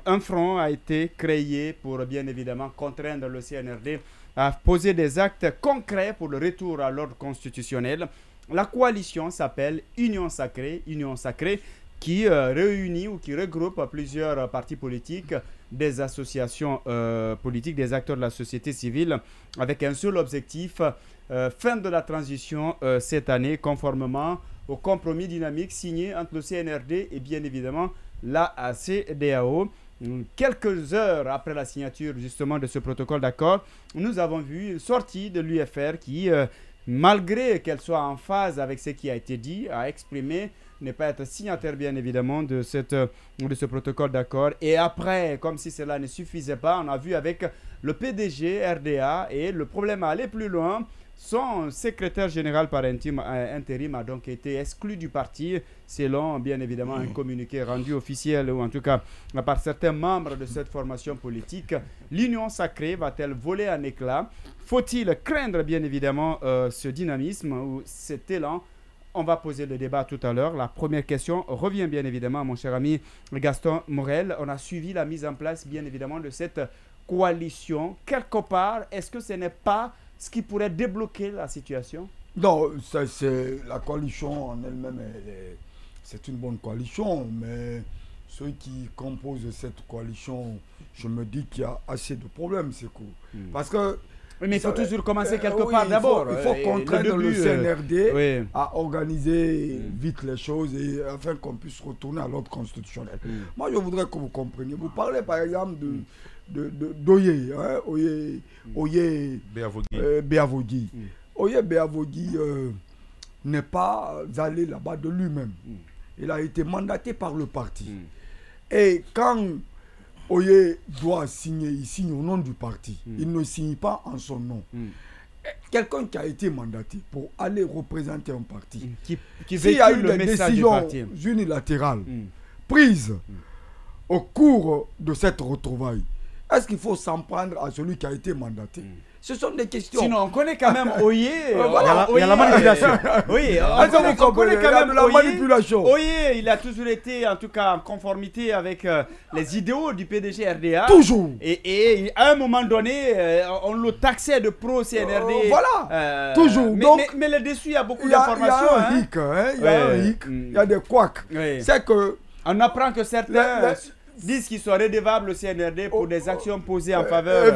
un front a été créé pour bien évidemment contraindre le CNRD à poser des actes concrets pour le retour à l'ordre constitutionnel. La coalition s'appelle Union Sacrée qui réunit ou qui regroupe plusieurs partis politiques, des associations politiques, des acteurs de la société civile, avec un seul objectif, fin de la transition cette année, conformément au compromis dynamique signé entre le CNRD et bien évidemment la CEDEAO. Quelques heures après la signature justement de ce protocole d'accord, nous avons vu une sortie de l'UFR qui, malgré qu'elle soit en phase avec ce qui a été dit, a exprimé ne pas être signataire bien évidemment de ce protocole d'accord. Et après, comme si cela ne suffisait pas, on a vu avec le PDG RDA, et le problème à aller plus loin, son secrétaire général par intérim a donc été exclu du parti selon bien évidemment un communiqué rendu officiel, ou en tout cas par certains membres de cette formation politique. L'Union Sacrée va-t-elle voler en éclats? Faut-il craindre bien évidemment ce dynamisme ou cet élan? On va poser le débat tout à l'heure. La première question revient bien évidemment à mon cher ami Gaston Morel. On a suivi la mise en place bien évidemment de cette coalition. Quelque part, est-ce que ce n'est pas ce qui pourrait débloquer la situation? Non, la coalition en elle-même, c'est une bonne coalition, mais ceux qui composent cette coalition, je me dis qu'il y a assez de problèmes, c'est cool. Parce que oui, mais il faut toujours commencer quelque part d'abord. Il faut contraindre le CNRD à organiser vite les choses et afin qu'on puisse retourner à l'ordre constitutionnel. Moi, je voudrais que vous compreniez. Vous parlez par exemple d'Oye, hein, Oye Béavogui. Oye Béavogui n'est pas allé là-bas de lui-même. Il a été mandaté par le parti. Et quand Oye doit signer, il signe au nom du parti. Il ne signe pas en son nom. Quelqu'un qui a été mandaté pour aller représenter un parti, s'il y a eu des décisions unilatérales prises au cours de cette retrouvaille, est-ce qu'il faut s'en prendre à celui qui a été mandaté? Ce sont des questions. Sinon, on connaît quand même Oye. Voilà. Il y a la manipulation. Oui, on connaît quand même la manipulation. Oye, il a toujours été, en tout cas, en conformité avec les idéaux du PDG RDA. Toujours. Et à un moment donné, on le taxait de pro-CNRD. Voilà. Toujours. Mais là-dessus, il y a beaucoup d'informations. Il y a un hic, il y a des couacs. C'est que... On apprend que certains disent qu'ils sont redevables au CNRD pour des actions posées en faveur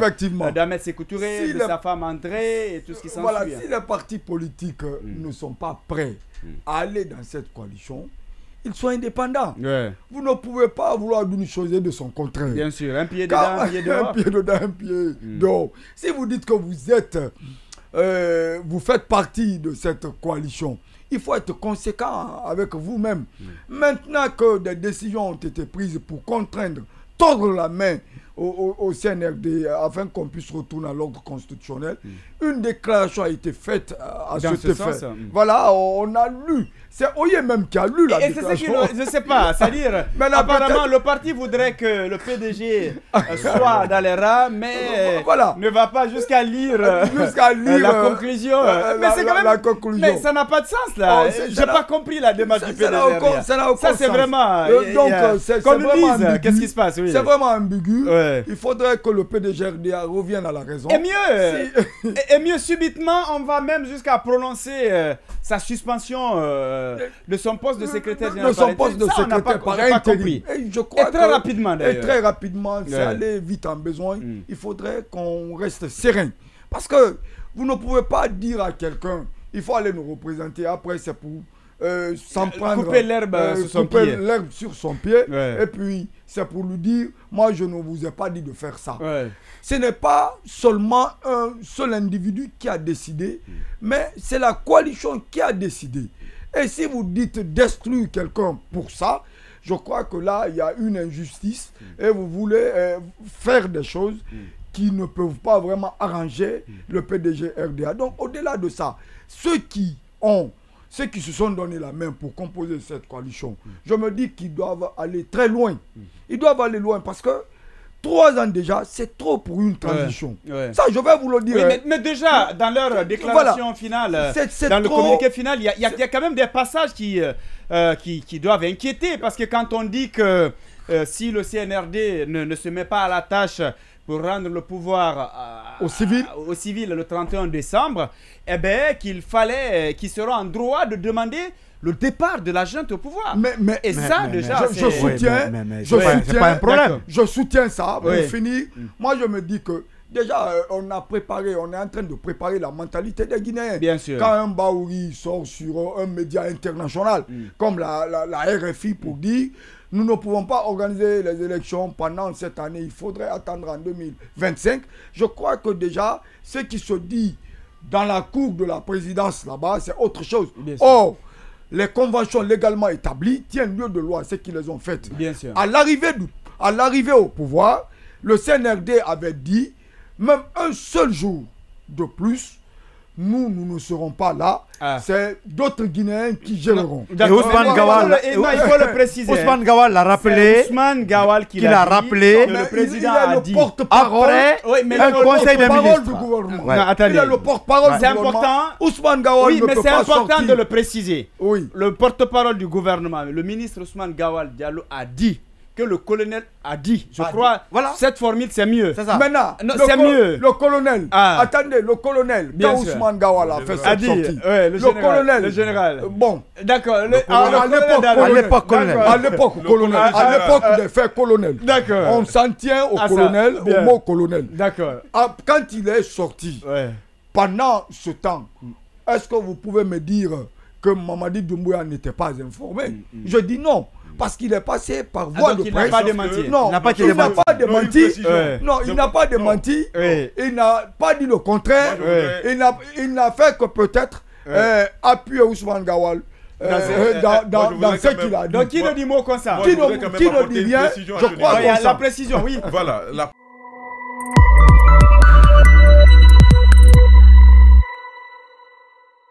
d'Ahmed Sékou Touré, de sa femme André et tout ce qui s'ensuit. Voilà, si les partis politiques ne sont pas prêts à aller dans cette coalition, ils sont indépendants. Vous ne pouvez pas vouloir d'une chose et de son contraire. Bien sûr, un pied dedans, un pied dehors. Un pied dedans, un pied dehors. Si vous dites que vous êtes, vous faites partie de cette coalition, il faut être conséquent avec vous-même. Maintenant que des décisions ont été prises pour contraindre, tordre la main au CNRD afin qu'on puisse retourner à l'ordre constitutionnel, une déclaration a été faite à cet effet. Voilà, on a lu. C'est Oye même qui a lu la déclaration. Je ne sais pas, c'est-à-dire, apparemment le parti voudrait que le PDG soit dans les rangs, mais ne va pas jusqu'à lire la conclusion. Mais c'est quand même, mais ça n'a pas de sens là. J'ai pas compris la démarche du PDG. Ça c'est vraiment, comme ils disent, qu'est-ce qui se passe? C'est vraiment ambigu. Il faudrait que le PDG RDA revienne à la raison. Et mieux, subitement, on va même jusqu'à prononcer sa suspension de son poste de secrétaire général. De son poste de secrétaire par intérim. Et je crois très rapidement d'ailleurs. Et très rapidement, c'est aller vite en besoin. Il faudrait qu'on reste serein. Parce que vous ne pouvez pas dire à quelqu'un, il faut aller nous représenter. Après, c'est pour s'en prendre. Couper l'herbe sur son pied. Et puis, c'est pour lui dire, moi, je ne vous ai pas dit de faire ça. Ce n'est pas seulement un seul individu qui a décidé, mais c'est la coalition qui a décidé. Et si vous dites destruire quelqu'un pour ça, je crois que là, il y a une injustice et vous voulez faire des choses qui ne peuvent pas vraiment arranger le PDG RDA. Donc, au-delà de ça, ceux qui se sont donné la main pour composer cette coalition, je me dis qu'ils doivent aller très loin. Ils doivent aller loin parce que 3 ans déjà, c'est trop pour une transition. Ça, je vais vous le dire. Oui, mais déjà, dans leur déclaration finale, dans le communiqué final, il y a quand même des passages qui doivent inquiéter. Parce que quand on dit que si le CNRD ne se met pas à la tâche pour rendre le pouvoir au civil le 31 décembre, eh bien, qu'ils seront en droit de demander le départ de la junte au pouvoir. Je soutiens. C'est pas un problème. Je soutiens ça. Pour finir, moi je me dis que déjà, on est en train de préparer la mentalité des Guinéens. Bien sûr. Quand un Baouri sort sur un média international comme la RFI pour dire nous ne pouvons pas organiser les élections pendant cette année, il faudrait attendre en 2025. Je crois que déjà, ce qui se dit dans la cour de la présidence là-bas, c'est autre chose. Or, les conventions légalement établies tiennent lieu de loi, ce qu'ils les ont faites. Bien sûr. À l'arrivée au pouvoir, le CNRD avait dit, même un seul jour de plus, nous ne serons pas là. C'est d'autres Guinéens qui géreront. Et Ousmane Gawal, il faut le préciser. Ousmane Gawal l'a rappelé. Ousmane Gawal qui l'a rappelé. Le président a dit. Après un conseil des ministres. Il est le porte-parole du gouvernement. C'est important. Ousmane Gawal ne peut pas sortir. Oui, mais c'est important de le préciser. Oui. Le porte-parole du gouvernement, le ministre Ousmane Gawal Diallo a dit que le colonel a dit. Je crois cette formule, c'est mieux. C'est ça. Maintenant, c'est mieux. Le colonel, attendez, le colonel, quand Ousmane Gawal a fait cette sortie, le colonel, le général. Bon. D'accord. À l'époque colonel. À l'époque des faits colonel. D'accord. On s'en tient au colonel, au mot colonel. D'accord. Quand il est sorti, pendant ce temps, est-ce que vous pouvez me dire que Mamadi Doumbouya n'était pas informé? Je dis non. Parce qu'il est passé par voie de presse. Il n'a pas démenti. Non, il n'a pas démenti. Non, il n'a pas démenti. Il n'a pas dit le contraire. Il n'a fait que peut-être appuyer Ousmane Gawal dans ce qu'il a dit. Donc qui ne dit mot comme ça? Qui ne dit rien, je crois. La précision, oui. Voilà.